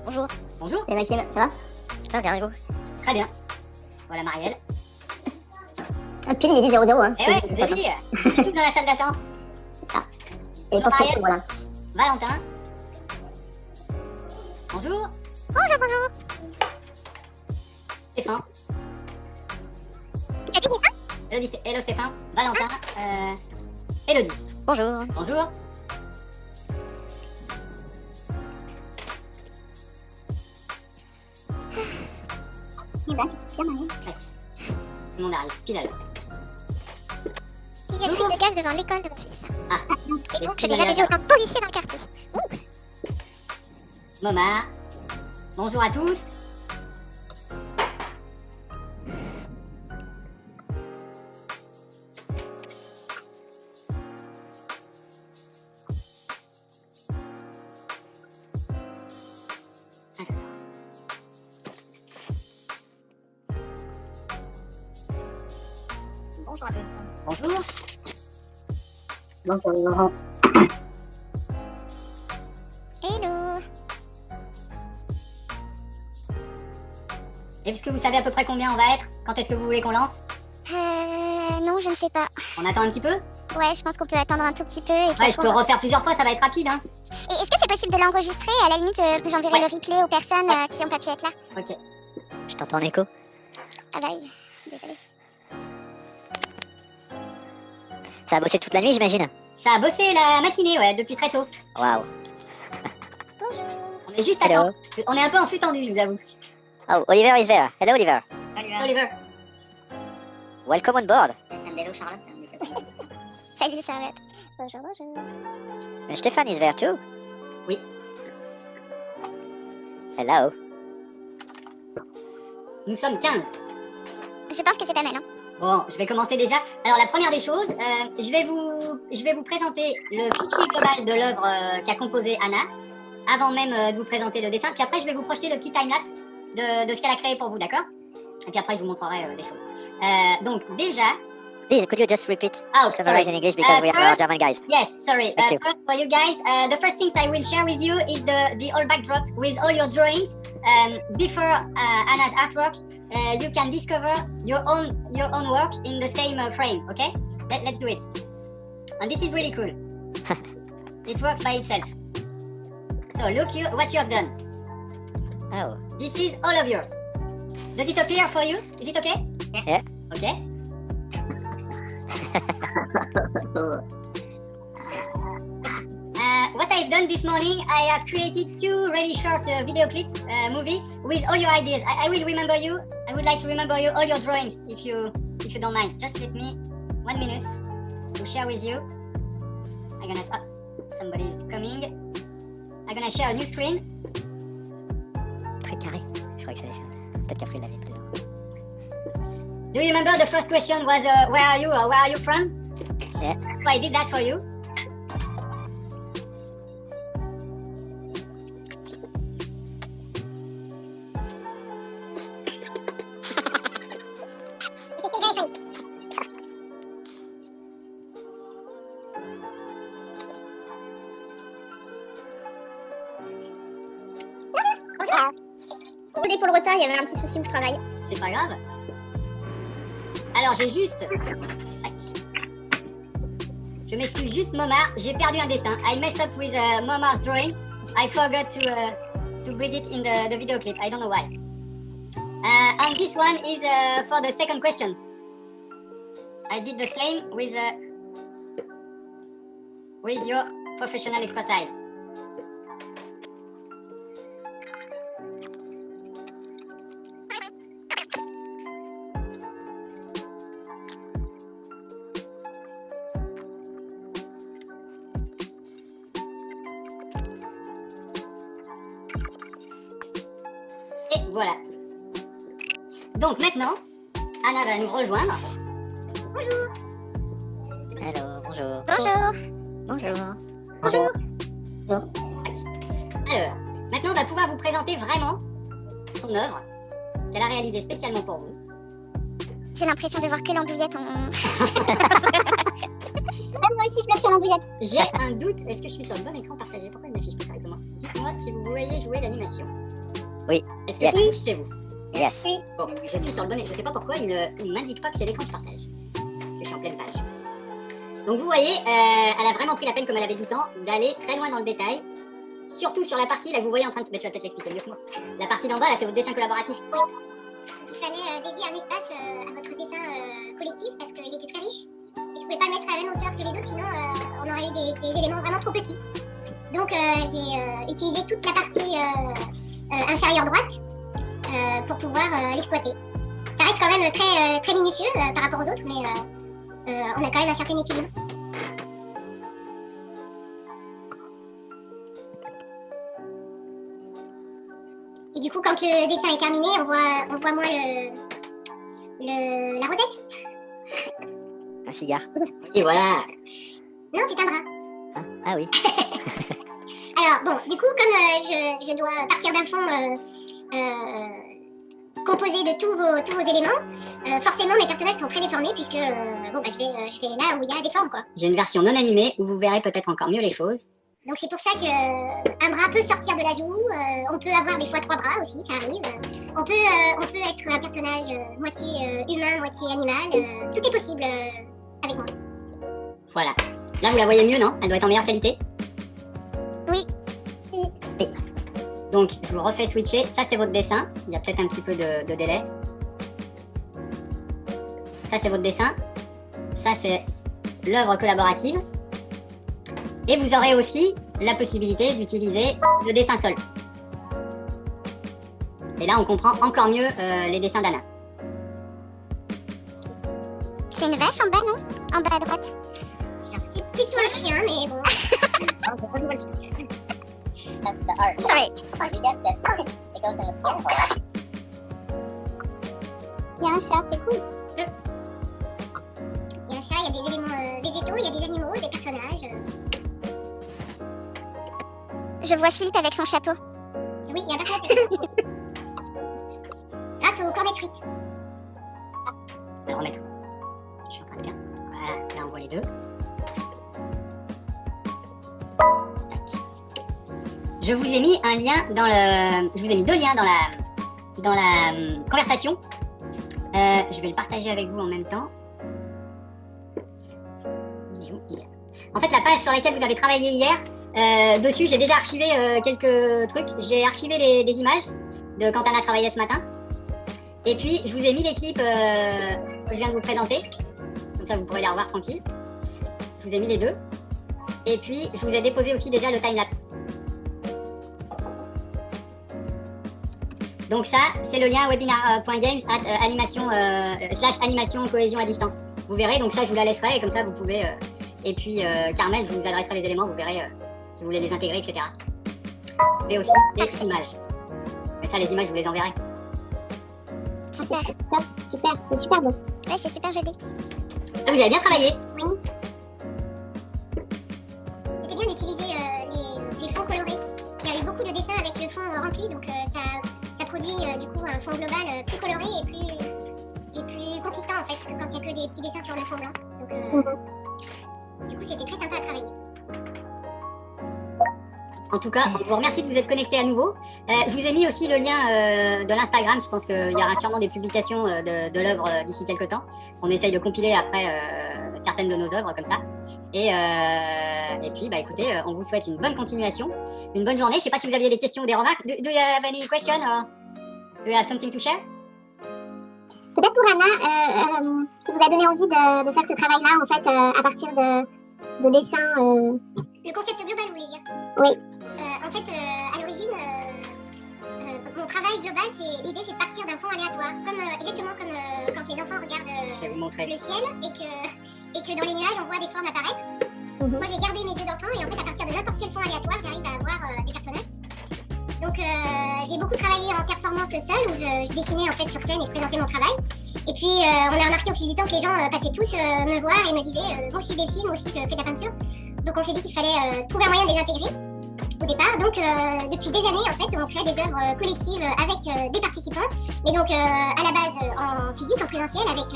Bonjour. Bonjour. Et Maxime, ça va? Ça va bien, et vous? Très bien. Voilà Marielle. Ah, pile midi 00, hein. Et ouais, défi. On est tous dans la salle d'attente. Ah. Et Bonjour, pour Marielle. voilà. Valentin. Bonjour. Bonjour, bonjour. Stéphane. Tu as dit Stéphane? Hello Stéphane. Valentin. Elodie. Bonjour. Bonjour. Et bah, c'est bien marié. Tac. Tout le monde arrive, pile à l'heure. Il y a plus de gaz devant l'école de mon fils. Ah. Et donc, je n'ai jamais vu autant de policiers dans le quartier. Moma. Bonjour à tous. Bonjour à tous. Bonjour. Bonjour. Hello. Est-ce que vous savez à peu près combien on va être? Quand est-ce que vous voulez qu'on lance? Non, je ne sais pas. On attend un petit peu? Ouais, je pense qu'on peut attendre un tout petit peu. Et puis Ouais, je peux refaire plusieurs fois, ça va être rapide, hein. Et est-ce que c'est possible de l'enregistrer? À la limite, j'enverrai Ouais. le replay aux personnes qui ont pas pu être là. Ok. Je t'entends en écho. À l'œil. Désolée. Ça a bossé toute la nuit, j'imagine. Ça a bossé la matinée, ouais, depuis très tôt. Waouh. On est juste à Hello. temps. On est un peu en flux tendu, je vous avoue. Oh, Oliver is there. Hello, Oliver. Oliver. Welcome on board. Hello Charlotte. Salut Charlotte. Bonjour, bonjour. And Stéphane is there too. Oui. Hello. Nous sommes 15. Je pense que c'est pas mal, hein. Bon, je vais commencer déjà. Alors la première des choses, je vais vous présenter le fichier global de l'œuvre qu'a composé Anna, avant même de vous présenter le dessin. Puis après, je vais vous projeter le petit timelapse de ce qu'elle a créé pour vous, d'accord? Et puis après, je vous montrerai les choses. Donc déjà... Please, could you just repeat? Oh, Summarize sorry. in English because we are first- German guys. Yes, sorry. Thank you. First, for you guys, the first things I will share with you is the whole backdrop with all your drawings. Before Anna's artwork, you can discover your own work in the same frame. Okay? Let's do it. And this is really cool. It works by itself. So look what you have done. Oh. This is all of yours. Does it appear for you? Is it okay? Yeah. Okay. What I've done this morning, I have created two really short video clip movie with all your ideas. I will remember you. I would like to remember you all your drawings if you don't mind. Just let me 1 minute to share with you. I'm gonna somebody is coming. I'm gonna share a new screen. Très carré. Je crois que c'est peut-être qu'après il l'avait plus. Do you remember the first question was where are you or where are you from? Yeah. So I did that for you. Désolée pour le retard, il y avait un petit souci où je travaille. C'est pas grave. Alors j'ai juste... Tac. Je m'excuse juste Moma, j'ai perdu un dessin. I messed up with Moma's drawing. I forgot to bring it in the video clip. I don't know why. And this one is for the second question. I did the same with your professional expertise. Et voilà. Donc maintenant, Anna va nous rejoindre. Hello, bonjour. Bonjour. Bonjour. Bonjour. Alors, maintenant on va pouvoir vous présenter vraiment son œuvre qu'elle a réalisée spécialement pour vous. J'ai l'impression de voir que l'andouillette en... Moi aussi, je bloque sur l'andouillette. J'ai un doute, est-ce que je suis sur le bon écran partagé? Pourquoi il n'affiche pas correctement? dites-moi si vous voyez jouer l'animation. Oui. Est-ce que Yes. c'est chez vous? Yes. Oui. Bon, je suis sur le bon. Je sais pas pourquoi il ne m'indique pas que c'est l'écran que je partage. Parce que je suis en pleine page. Donc vous voyez, elle a vraiment pris la peine, comme elle avait du temps, d'aller très loin dans le détail. Surtout sur la partie, là, que vous voyez en train de... Mais tu vas peut-être l'expliquer mieux que moi. La partie d'en bas, là, c'est votre dessin collaboratif. Il fallait dédier un espace à votre dessin collectif parce qu'il était très riche. Et je pouvais pas le mettre à la même hauteur que les autres, sinon on aurait eu des éléments vraiment trop petits. Donc j'ai utilisé toute la partie inférieure droite pour pouvoir l'exploiter. Ça reste quand même très minutieux par rapport aux autres, mais on a quand même un certain équilibre. Et du coup, quand le dessin est terminé, on voit moins la rosette. Un cigare. Et voilà. Non, c'est un bras. Hein? Ah oui. Alors, bon, du coup, comme je dois partir d'un fond composé de tous vos éléments, forcément, mes personnages sont très déformés puisque je fais là où il y a des formes, quoi. J'ai une version non animée où vous verrez peut-être encore mieux les choses. Donc c'est pour ça qu'un bras peut sortir de la joue, on peut avoir des fois 3 bras aussi, ça arrive. On peut être un personnage moitié humain, moitié animal, tout est possible avec moi. Voilà. Là, vous la voyez mieux, non? Elle doit être en meilleure qualité. Oui. Donc, je vous refais switcher. Ça, c'est votre dessin. Il y a peut-être un petit peu de délai. Ça, c'est votre dessin. Ça, c'est l'œuvre collaborative. Et vous aurez aussi la possibilité d'utiliser le dessin seul. Et là, on comprend encore mieux les dessins d'Anna. C'est une vache en bas, non? En bas à droite. C'est plutôt un chien, mais bon. Sorry. Il y a un chat, c'est cool. Il y a un chat, il y a des éléments végétaux, il y a des animaux, des personnages. Je vois Philippe avec son chapeau. Oui, il y a un personnage. Grâce au cornet de frites. Je vais le remettre. Je suis en train de faire. Voilà, là on voit les deux. Tac. Je vous ai mis un lien dans le. Je vous ai mis 2 liens dans la conversation. Je vais le partager avec vous en même temps. Il est où? Il est là. En fait, la page sur laquelle vous avez travaillé hier, dessus, j'ai déjà archivé quelques trucs. J'ai archivé des images de quand Anna travaillait ce matin. Et puis, je vous ai mis les clips que je viens de vous présenter. Comme ça, vous pourrez les revoir tranquille. Je vous ai mis les deux. Et puis, je vous ai déposé aussi déjà le timelapse. Donc ça, c'est le lien webinar.games /animation cohésion à distance. Vous verrez, donc ça, je vous la laisserai et comme ça, vous pouvez... Et puis, Carmel, je vous adresserai les éléments, vous verrez si vous voulez les intégrer, etc. Et aussi des images. Mais ça, les images, je vous les enverrai. Super, top, super, c'est super beau. Ouais, c'est super joli. Ah, vous avez bien travaillé. Oui. C'était bien d'utiliser les fonds colorés. Il y a eu beaucoup de dessins avec le fond rempli, donc ça produit du coup un fond global plus coloré et plus consistant en fait que quand il n'y a que des petits dessins sur le fond blanc. Donc, du coup, c'était très sympa à travailler. En tout cas, on vous remercie de vous être connectés à nouveau. Je vous ai mis aussi le lien de l'Instagram. Je pense qu'il y aura sûrement des publications de l'œuvre d'ici quelques temps. On essaye de compiler après certaines de nos œuvres comme ça. Et puis, bah, écoutez, on vous souhaite une bonne continuation, une bonne journée. Je ne sais pas si vous aviez des questions ou des remarques. Do you have any question or do you have something to share? Peut-être pour Anna, ce qui vous a donné envie de faire ce travail-là, en fait, à partir de dessins... Le concept global, vous voulez dire? Oui. En fait, à l'origine, mon travail global, l'idée, c'est de partir d'un fond aléatoire, exactement comme quand les enfants regardent le ciel et que dans les nuages, on voit des formes apparaître. Moi, j'ai gardé mes yeux d'enfant et en fait, à partir de n'importe quel fond aléatoire, j'arrive à avoir des personnages. Donc, j'ai beaucoup travaillé en performance seule, où je dessinais en fait sur scène et je présentais mon travail. Et puis, on a remarqué au fil du temps que les gens passaient tous me voir et me disaient moi aussi je dessine, moi aussi je fais de la peinture. Donc, on s'est dit qu'il fallait trouver un moyen de les intégrer au départ. Donc, depuis des années, en fait, on crée des œuvres collectives avec des participants. Mais donc, à la base, en physique, en présentiel, avec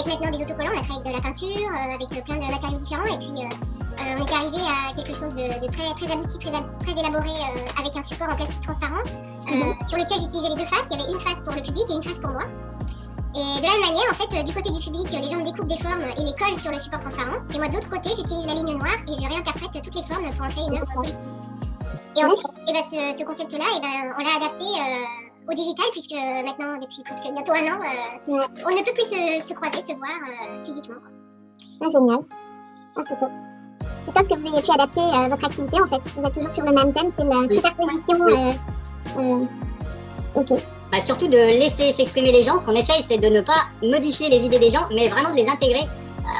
maintenant des autocollants, on a travaillé avec de la peinture, avec plein de matériaux différents. Et puis, on était arrivé à quelque chose de très abouti, très élaboré, avec un support en plastique transparent, sur lequel j'utilisais les deux faces. Il y avait une face pour le public et une face pour moi. Et de la même manière, en fait, du côté du public, les gens me découpent des formes et les collent sur le support transparent. Et moi, de l'autre côté, j'utilise la ligne noire et je réinterprète toutes les formes pour en créer une œuvre collective. Et ensuite, ce concept-là, on l'a adapté au digital, puisque maintenant, depuis presque bientôt un an, on ne peut plus se croiser, se voir physiquement. Ah, génial. Ah, c'est top. C'est top que vous ayez pu adapter votre activité, en fait. Vous êtes toujours sur le même thème, c'est la superposition. Ok. Bah, surtout de laisser s'exprimer les gens. Ce qu'on essaye, c'est de ne pas modifier les idées des gens, mais vraiment de les intégrer.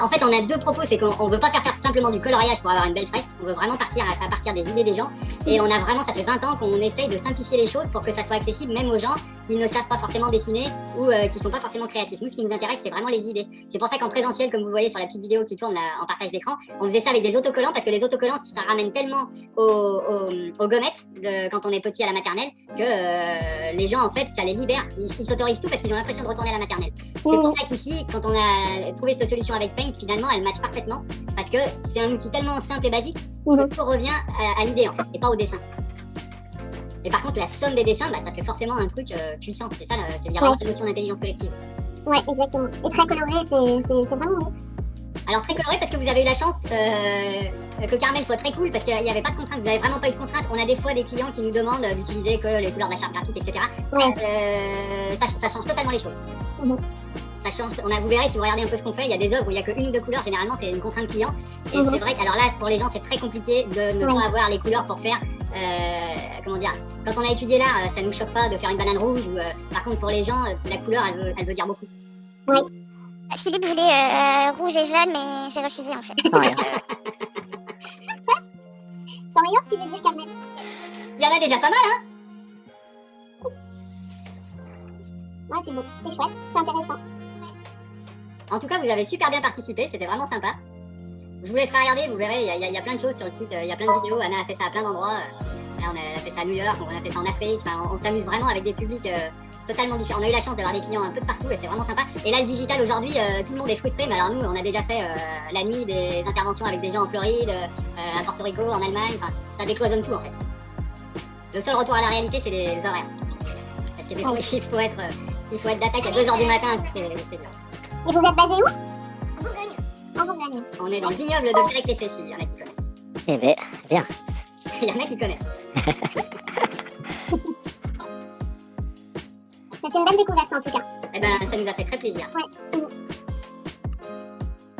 En fait, on a deux propos, c'est qu'on veut pas faire simplement du coloriage pour avoir une belle fresque, on veut vraiment partir à partir des idées des gens. Et on a vraiment, ça fait 20 ans qu'on essaye de simplifier les choses pour que ça soit accessible même aux gens qui ne savent pas forcément dessiner ou qui sont pas forcément créatifs. Nous, ce qui nous intéresse, c'est vraiment les idées. C'est pour ça qu'en présentiel, comme vous voyez sur la petite vidéo qui tourne là, en partage d'écran, on faisait ça avec des autocollants, parce que les autocollants, ça ramène tellement aux gommettes quand on est petit à la maternelle que les gens, en fait, ça les libère. Ils s'autorisent tout parce qu'ils ont l'impression de retourner à la maternelle. C'est pour ça qu'ici, quand on a trouvé cette solution avec Paint, finalement, elle match parfaitement parce que c'est un outil tellement simple et basique que tout revient à l'idée, en fait, et pas au dessin. Et par contre, la somme des dessins, bah, ça fait forcément un truc puissant. C'est ça, c'est vraiment la notion d'intelligence collective. Ouais, exactement. Et très coloré, c'est vraiment beau. Alors très coloré parce que vous avez eu la chance que Carmel soit très cool, parce qu'il n'y avait pas de contraintes, vous n'avez vraiment pas eu de contraintes. On a des fois des clients qui nous demandent d'utiliser que les couleurs de la charte graphique, etc. Ça change totalement les choses. Ça change, vous verrez si vous regardez un peu ce qu'on fait, il y a des œuvres où il n'y a qu'une ou deux couleurs, généralement c'est une contrainte client. Et c'est vrai que, alors là, pour les gens, c'est très compliqué de ne pas avoir les couleurs pour faire, comment dire, quand on a étudié l'art, ça nous choque pas de faire une banane rouge, ou, par contre pour les gens, la couleur, elle veut dire beaucoup. Oui. Philippe voulait rouge et jaune, mais j'ai refusé en fait. Sans rien, tu veux dire, Carmen? Il y en a déjà pas mal, hein? Ouais, c'est beau, c'est chouette, c'est intéressant. En tout cas, vous avez super bien participé, c'était vraiment sympa. Je vous laisserai regarder, vous verrez, il y a plein de choses sur le site, il y a plein de vidéos. Anna a fait ça à plein d'endroits. Là, on a fait ça à New York, on a fait ça en Afrique. Enfin, on s'amuse vraiment avec des publics totalement différents. On a eu la chance d'avoir des clients un peu de partout et c'est vraiment sympa. Et là, le digital aujourd'hui, tout le monde est frustré. Mais alors nous, on a déjà fait la nuit des interventions avec des gens en Floride, à Porto Rico, en Allemagne. Enfin, ça décloisonne tout en fait. Le seul retour à la réalité, c'est les horaires. Parce que des fois, il faut être d'attaque à 2h du matin, c'est dur. Et vous êtes basé où? En Bourgogne. En Bourgogne. On est dans le vignoble de Pérec-les-Cécile, il y en a qui connaissent. Eh ben, bien. Il y en a qui connaissent. C'est une belle découverte en tout cas. Eh ben, ça nous a fait très plaisir. Ouais.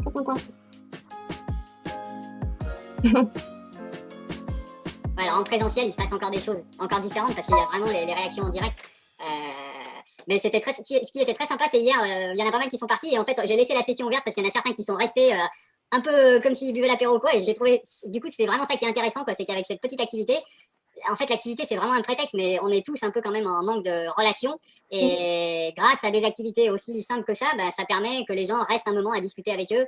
Très sympa. Ouais, alors en présentiel, il se passe encore des choses encore différentes parce qu'il y a vraiment les réactions en direct. Mais ce qui était très sympa, c'est hier, il y en a pas mal qui sont partis et en fait, j'ai laissé la session ouverte parce qu'il y en a certains qui sont restés un peu comme s'ils buvaient l'apéro quoi. Et j'ai trouvé, du coup, c'est vraiment ça qui est intéressant quoi, c'est qu'avec cette petite activité, en fait, l'activité c'est vraiment un prétexte, mais on est tous un peu quand même en manque de relations et grâce à des activités aussi simples que ça, bah, ça permet que les gens restent un moment à discuter avec eux.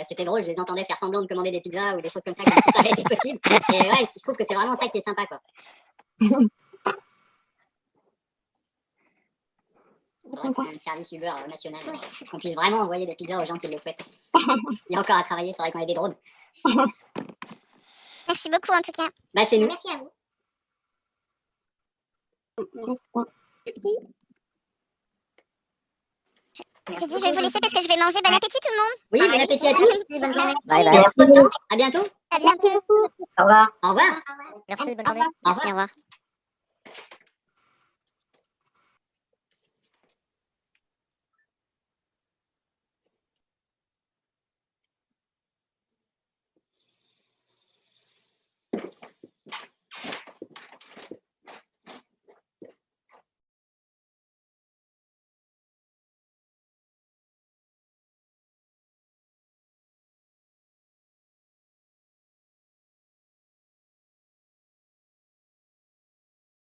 C'était drôle, je les entendais faire semblant de commander des pizzas ou des choses comme ça qui avaient été possible. Et ouais, je trouve que c'est vraiment ça qui est sympa quoi. Un service Uber national, qu'on puisse vraiment envoyer des pizzas aux gens qui le souhaitent. Il y a encore à travailler, il faudrait qu'on ait des drones. Merci beaucoup en tout cas. Bah c'est nous. Merci à vous. Merci. J'ai dit je vais vous laisser parce que je vais manger. Bon appétit tout le monde. Oui, bon appétit à tous. Bonne journée. Bye bye. À bientôt. À bientôt. Au revoir. Au revoir. Merci, bonne Au journée. revoir. Merci, au revoir.